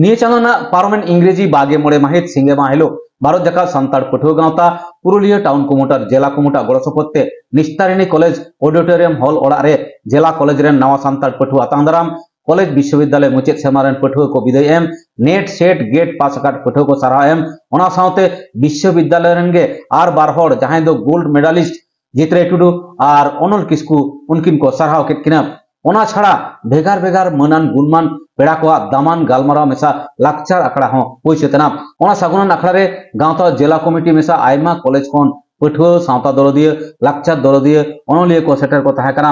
निये चांदोना पारमेंट इंग्रेजी बागे मोड़े माहित सिंगे हिलो भारत जाका सान्ताड़ पठुआ गावता पुरुलिया टाउन कुमुटार जिला कुमुटा गड़सपत्ते निस्तारिणी कॉलेज ऑडिटोरियम हॉल ओड़ा रे जिला कॉलेज रेन नवा सान्ताड़ पठुआ आतांगदाराम कॉलेज विश्वविद्यालय मुचाद सेमा रेन पठुआ को विदाय एम नेट सेट गेट पास आकाट पठुआ को सारा एम ओना सावते विश्वविद्यालय रेन गे आर बार होड़ जहां दो गोल्ड मेडलिस्ट जित्रे टुडू और अनल किस्कू उनकिन को साराव केट किना ओना छाड़ा भेगार भेगार मनान गुणमान पेड़ा को दामान गालमाराव मेसा लाकचार आखड़ा हो पोइसेतना ओना सागुनन आखड़ा रे गांवता जिला कमिटी मेसा आयमा कॉलेज कोन पठुआ सावता दरदिया लाकचार दरदिया अनलिया को सेटर को ताहे कना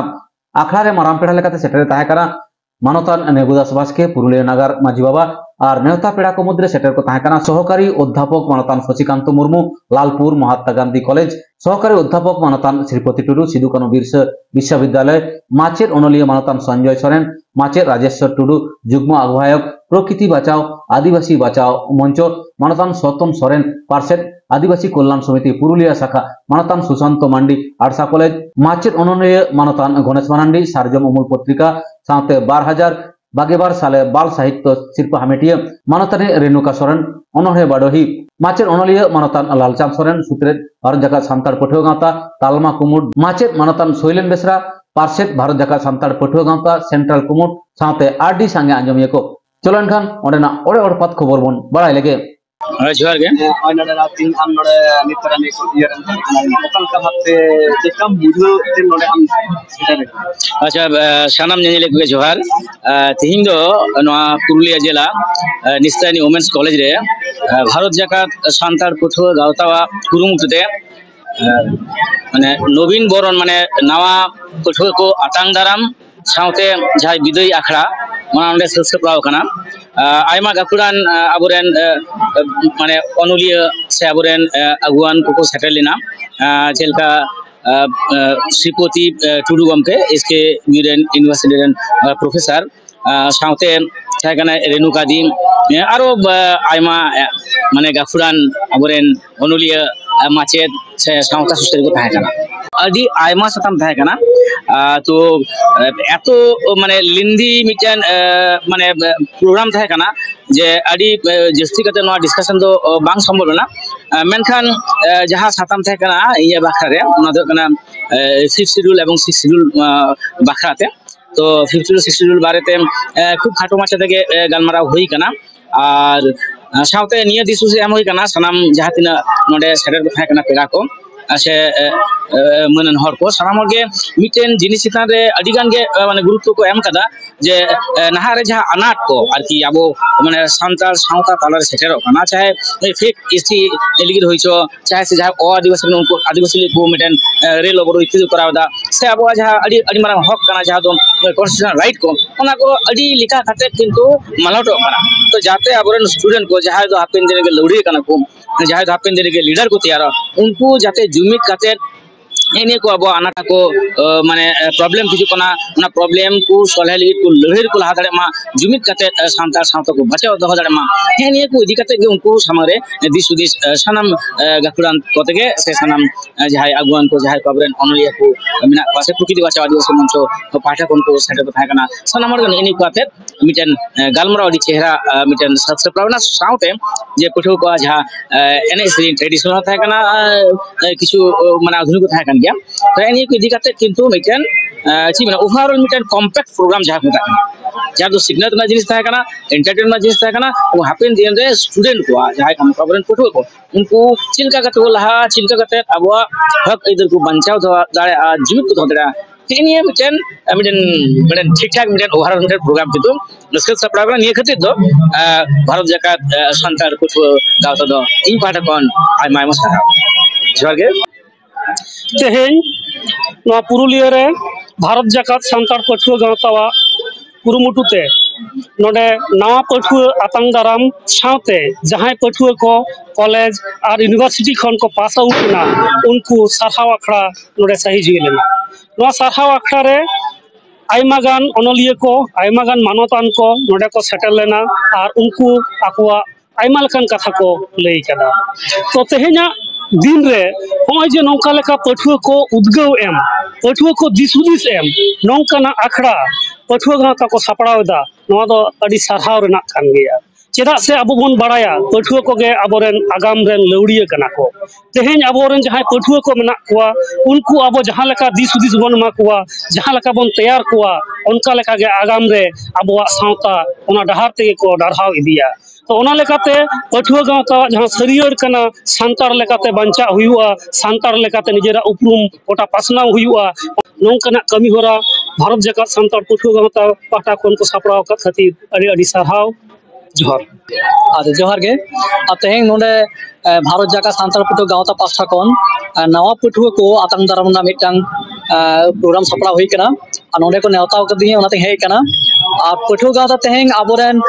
आखड़ा रे माराम पेड़ा लेकाते सेटर ताहे कना मानतान नेगुदास बास्के पुरुलिया नगर माझी बाबा और नेवता पेड़ा को मुद्रे सेटर को ताहे कना सहकारी अध्यापक मानतान शशिकांत मुर्मू लालपुर महात्मा गांधी कॉलेज सहकारी अध्यापक मानतान श्रीपति टुडू सिदु कानु बिरसा विश्वविद्यालय माचेर अनलिया मानतान संजय सोरेन माचेर राजेश्वर टुडू जुग्म आह्वायक प्रकृति बचाओ आदिवासी बचाओ मंच मानतान सतम सोरेन पार्षद आदिवासी कल्याण समिति पुरुलिया शाखा मानतान सुशांत मांडी आड़सा कॉलेज माचेर अनलिया मानतान गणेश मानंडी सार्जम अमूल पत्रिका साथे 12,022 साले बाल साहित्य शिल्प हामेटिया मानतान रेणुका सोरेन अनहे बाडोही माचेर अनलिया मानतान लालचांद सोरेन सुत्रेद भारत जाका सान्ताड़ पठुआ गावता तालमा कुमुट माचेर मानतान सोइलेन बेसरा पार्षद भारत जाका सान्ताड़ पठुआ गावता सेंट्रल कुमुट साथे आरडी सांगे आंजमिया को चलो एनखान ओडेना ओडे ओड पात खबर बन बाड़ाय लेगे जोहार गे ओनडे रातिन हम नोडे नितरा ने को इयरन ओकन का भाबते जेकम बुझो ते नोडे हम अच्छा सानाम नेले को जोहार तिहिं दो नोआ पुरुलिया जिला निस्तानी वुमेन्स कॉलेज रे भारत जाकात सान्ताड़ पठुआ गावतावा कुरुमुटुते माने नवीन बरन माने नवा पठुआ को आतांग दाराम सावते जहाय विदाय आखड़ा माना ओंडे ससप्राव कना आयमा गाकुरान आबोरेन माने अनलिया से आबोरेन अगुवान को सेटलना जेलका श्रीपति टुडू गमके इसके यूरेन यूनिवर्सिटी रेन प्रोफेसर सावते थायकाना रेणुका दी आरो आयमा माने गाकुरान आबोरेन अनलिया माचेद से सावता सुस्तेर को थायकाना आदि आयमा सताम थायकाना तो एतो माने लिंदी मिटन माने प्रोग्राम थायकाना जे आदि जस्ती कते नो डिस्कशन दो बांग संभव ना मेनखान जहां साताम थायकाना इया बाखरारे ओना दो कना 5th शेड्यूल एवं 6th शेड्यूल बाखराते तो 5th शेड्यूल 6th शेड्यूल बारेते खूब खाटो माचा तके गालमाराव होई कना और सावते निया दिसु से एम होई कना सनाम जहातिना नोडे सेटर को थायकाना पेड़ा को आसे मनन हर को सानाम के मिटेन जिनिस चितान रे अडिगान गे माने गुरुत्व को एम कदा जे नहा रे जहा अनाट को आरकी आबो माने सान्ताल सावता तालार सेटर कना चाहे फेक इसी एलिगिर होइछो चाहे से जहा ओ आदिवासी उनको आदिवासी को मिटेन रेल ओवर इति करावदा से आबो जहा अडी अडी मारा हक कना जहा दो कॉन्स्टिट्यूशनल राइट को ओना को अडी लिखा खाते किंतु मलाटो कना तो जाते आबोरन स्टूडेंट को जहा दो हापेन दिन के लौड़ी कना को जहा दो हापेन दिन के लीडर को तैयार उनको जाते जुमित काते एने को अब आनाटा को माने प्रॉब्लम किछु कना ना प्रॉब्लम को सलहे लगी को लहर को लहा दरे मा जुमित काते सान्ताल सावता को बचाव दह दरे मा एने को इदि काते उनको सामरे दिसुदिस सनाम गाकुरान कोतेगे से सनाम जहाय अगुवान को जहाय कबरेन अनलिया को मिना पासे प्रकृति बचाव आदिवासी मंचो पाठक उनको सेटर को थायकाना सनाम गन एने को काते मिटन गालमरा अदि चेहरा मिटन सब्सक्राइबना सावते जे पठो को जहा एने ट्रेडिशनल थायकाना किछु माने आधुनिक थायकाना गया तो एनी को इदि काते किंतु मिटन ची माने ओवरऑल मिटन कॉम्पैक्ट प्रोग्राम जहा को थायकाना जहा दो सिग्नल ना जिनिस थायकाना एंटरटेनमेंट जिनिस थायकाना वो हापेन दिन रे स्टूडेंट को जहा हम कबरेन पठो को उनको चिलका काते लहा चिलका काते अबवा हक इधर को बंचाव दाड़े जीवित को दड़ा एनी मिटन मिटन ठीक ठाक मिटन ओवरऑल मिटन प्रोग्राम कितु नस्कल सपड़ाबा निय खति दो भारत जाकात सान्ताड़ पठुआ गावता दो इन पाटा कोन आय माय मसा जोगे तेहेन पुरुलिया रे भारत जाकात सान्ताड़ पठुआ गावतावा कुरुमुटुते नोडे नवा पठुआ आतांग दाराम सावते जहां पठुआ को कॉलेज और यूनिवर्सिटी खन को पास आउट ना उनको सारहाव आखड़ा नोडे सही जी लेना नवा सारहाव आखड़ा रे आयमा गान अनलिया को आयमा गान मानतान को नोडे को सेटल लेना और उनको आकुआ आयमा लकान कथा को लई कदा तो तेहेना दिन रे होय जे नौका लेका पठुआ को उद्गव एम पठुआ को दिसुदिस एम नौकाना आखड़ा पठुआ गावता को सापड़ावदा नवा दो अडी सारहाव रेना कान गया चेदा से अब बन बड़ाया पठुआ को गे अबोरेन आगाम रेन लौड़िया कना को तेहेन अबोरेन जहां पठुआ को मेना कुआ उनको अब जहां लका दिस हुदिस बन मा कुआ जहां लका बन तैयार कुआ उनका लका गे आगाम रे अबवा सावता ओना डहार ते को डरहाव इदिया तो ओना लेकाते पठुआ गावता जहां सरियर कना सांतार लेकाते बंचा हुआ सांतार लेकाते निजेरा उपरुम ओटा पासना हुआ नोंकना कमी होरा भारत जगत सांतार पठुआ गावता पाटा कोन को सापड़ाव का खातिर अड़ी अड़ी सरहाव जोहर अच्छा जोहर गे तेहें नोडे भारत जाका सांतार पठुआ गावता पास्टा कोन नवा पठुआ को आतंग दाराम ना मिटंग प्रोग्राम सपड़ा हुई कना नोडे को नेवता कदी ओनाते हे कना आ पठुआ गावता तेहें आबोरेन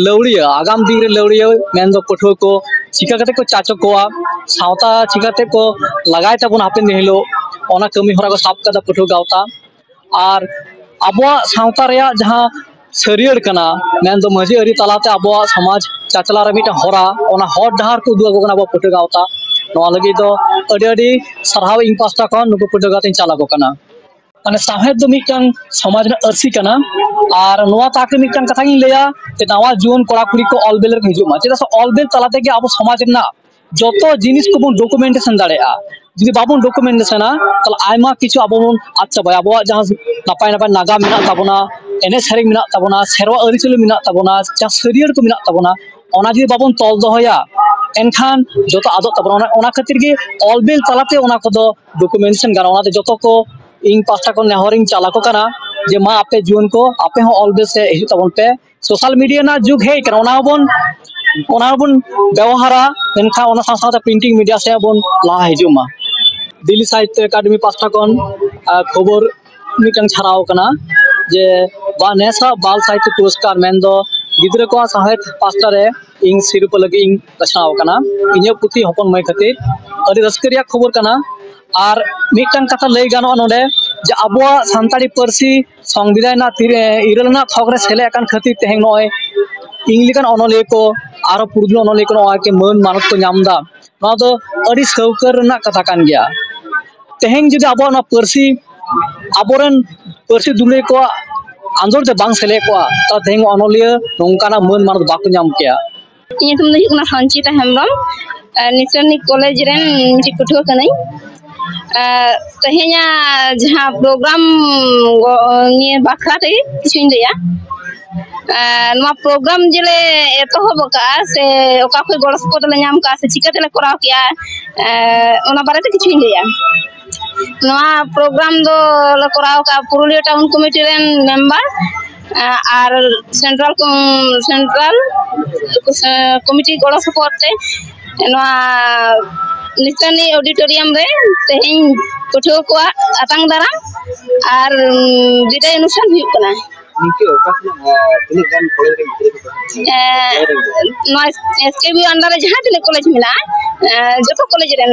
लौड़िया आगाम दिन रे लौड़िया मेन दो पठुआ को चिका कते को चाचो कोआ सावता चिकाते को लगाय तबन हापेन दिहिलो ओना कमी होरा को साब कदा पठुआ गावता और आबोआ सावता रेया जहां सरियर कना मेन दो मजी अरी तलाते आबोआ समाज चाचला रे मिटा होरा ओना हर डहार को दुआ को आबो पठुआ गावता नोआ लगी दो अडी अडी सरहाव इन पास्टा कोन नुको पठुआ गावता चाला को कना माने साहेब दो मिटन समाज रे अरसी कना और नोआ ताके मिटन कथा गिन लेया ते नवा जीवन कोड़ा कुड़ी को ऑलबेल रे हिजु मा चेदा से ऑलबेल तलाते के आबो समाज ना जतो जिनिस को बन डॉक्यूमेंटेशन दाड़ेया जुदी बाबन डॉक्यूमेंटेशन तल आयमा किछु आबो बन अच्छा भाई आबो जहां नपाय नपाय नागा मिना ताबोना एने सेरिंग मिना ताबोना सेरवा अरिचुल मिना ताबोना जा सरियर को मिना ताबोना ओना जुदी बाबन तल दोहया एनखान जतो आदो ताबोना ओना खातिर गे ऑलबेल तलाते ओना को डॉक्यूमेंटेशन गाना ओना जतो को इन पास्टा को नेहरिंग चाला को कना जे मा आपे जीवन को आपे हो ऑलबेल से हिजु ताबोन पे सोशल मीडिया ना जुग हे कना ओना बन व्यवहारा एनखा ओना साथ प्रिंटिंग मीडिया से बन ला हिजु मा दिल्ली साहित्य अकादमी पास्टा कोन खबर मिटन छाराव कना जे बा नेसा बाल साहित्य पुरस्कार मेन दो गिद्रा को साहित्य पास्टा रे इन सिरप लगी इन बछाव कना इने पुथी हपन मै खातिर अदि रस्करिया खबर कना और मिटन कथा लई गानो नोडे जे अबवा सांताड़ी परसी संविधान ना इरलना थगरे सेले अकान खातिर तेहें नय इंग्लिकन अनलिय को आरो पुरदुल अनलिय को के मन मानत को नामदा ना दो अदि सौकर ना कथा कान गया तेहें जदि अबवा ना परसी अबोरन परसी दुले को आंदोलन ते बांग सेले को ता तेहें अनलिय नोंकाना मन मानत बाको नाम किया ᱤᱧ ᱧᱩᱛᱩᱢ ᱫᱚ ᱦᱩᱭᱩᱜ ᱠᱟᱱᱟ ᱥᱚᱧᱪᱤᱛᱟ ᱦᱮᱢᱵᱨᱚᱢ ᱱᱤᱥᱨᱟᱱᱤ ᱠᱚᱞᱮᱡᱽ ᱨᱮᱱ ᱢᱤᱫᱴᱤᱡ ᱯᱟᱹᱴᱷᱩᱣᱟᱹ ᱠᱟᱹᱱᱟᱹᱧ ᱛᱮᱦᱮᱧᱟᱜ ᱡᱟᱦᱟᱸ ᱯᱨᱳᱜᱨᱟᱢ ᱱᱤᱭᱟᱹ ᱵᱟᱠᱷᱨᱟ ᱛᱮ ᱠᱤᱪᱷᱩᱧ ᱞᱟᱹᱭᱟ ᱱᱚᱣᱟ ᱯᱨᱳᱜᱨᱟᱢ ᱡᱮᱞᱮ ᱮᱛᱚᱦᱚᱵ ᱟᱠᱟᱜᱼᱟ ᱥᱮ ᱚᱠᱟ ᱠᱷᱚᱡ ᱜᱚᱲᱚ ᱥᱚᱯᱚᱦᱚᱫ ᱞᱮ ᱧᱟᱢ ᱠᱟᱜᱼᱟ ᱥᱮ ᱪᱤᱠᱟᱹᱛᱮᱞᱮ ᱠᱚᱨᱟᱣ ᱠᱮᱜᱼᱟ ᱚᱱᱟ ᱵᱟᱨᱮᱛᱮ ᱠᱤᱪᱷᱩᱧ ᱞᱟᱹᱭᱟ ᱱᱚᱣᱟ ᱯᱨᱳᱜᱨᱟᱢ ᱫᱚ ᱞᱮ ᱠᱚᱨᱟᱣ ᱠᱟᱜᱼᱟ ᱯᱩᱨᱩᱞᱤᱭᱟᱹ ᱴᱟউᱱ ᱠᱚᱢᱤᱴᱤ ᱨᱮᱱ ᱢᱮᱢᱵᱟᱨ और सेंट्रल कमिटी गड़ो सपोर्ट निशानी ऑडिटोरियम रे तेहें पठुआ को आतंग दाराम और विदाय अनुष्ठान हुई कना एसकेबी अंडर जहां तिने कॉलेज मिला जतो कॉलेज रे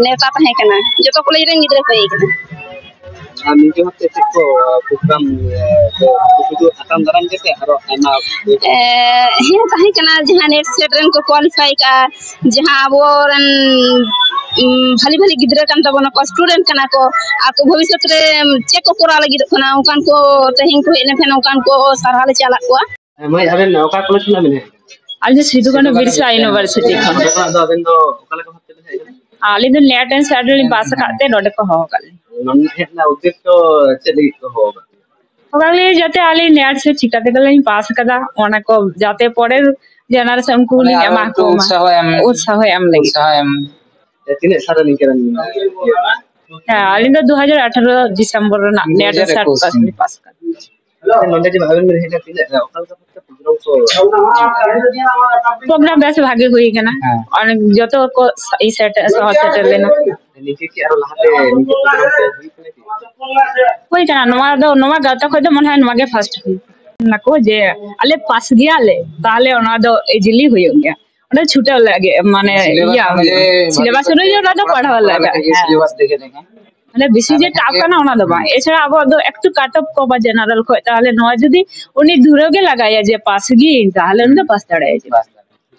नेता तहे कना जतो कॉलेज रे गिदरा पे कना आमी जो हते को प्रोग्राम तो आतंग दाराम जते आरो एना हे तहे कना जहां नेट सेट रन को क्वालिफाई का जहां अबोरन भली भली गिदरा कान तबना को स्टूडेंट कना को आको भविष्य रे चेक को करा लगी कना उनकान को तेहिं को एने फेन उनकान को सरहा ले चला को मैं अबेन ओका कॉलेज ना मिले आज सिद्धू कानु बिरसा यूनिवर्सिटी खन दो अबेन दो ओका लगा हते है आली दो नेट एंड सैडली पास करते नोडे को हो कल नन हेना उद्देश्य चली को होगा ओकाले जाते आली नेट से चिकाते गले पास कदा ओना को जाते पड़े जनरेशन को एमा को उत्साह एम लगी तिने सारा निकरन आली दो 2018 दिसंबर ना नेट सेट पास कर नंदे जे भागन में हेटा तिने ओकाल का प्रोग्राम बेस भागे हुई है ना और जतो को ई सेट सेट लेना नीचे की आरो लहाते नीचे कोई तना नवा गाता को मन है नवा के फर्स्ट हुई नको जे अले पास गया ले ताले ओना दो इजीली हुई गया ओना छूटा लगे माने या सिलेबस रे जो ना पढ़ा लगा सिलेबस देखे देखे মানে বেশি যে টাফ না ওনা দবা এছাড়া আবার একটু কাট অফ কো বা জেনারেল কো তাহলে নয় যদি উনি দূরগে লাগায়া যে পাস গি তাহলে উনি পাস দাঁড়ায় যে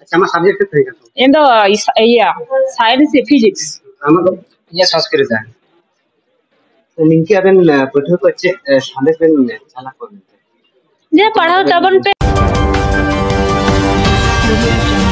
আচ্ছা আমার সাবজেক্ট থেকে গেল এন্ড ইয়া সায়েন্স ফিজিক্স আমাদের ইয়া সংস্কৃত তো নিকি আবেন পড়তে হচ্ছে সামনে চালা করতে যে পড়াও তখন पे Audio Jungle.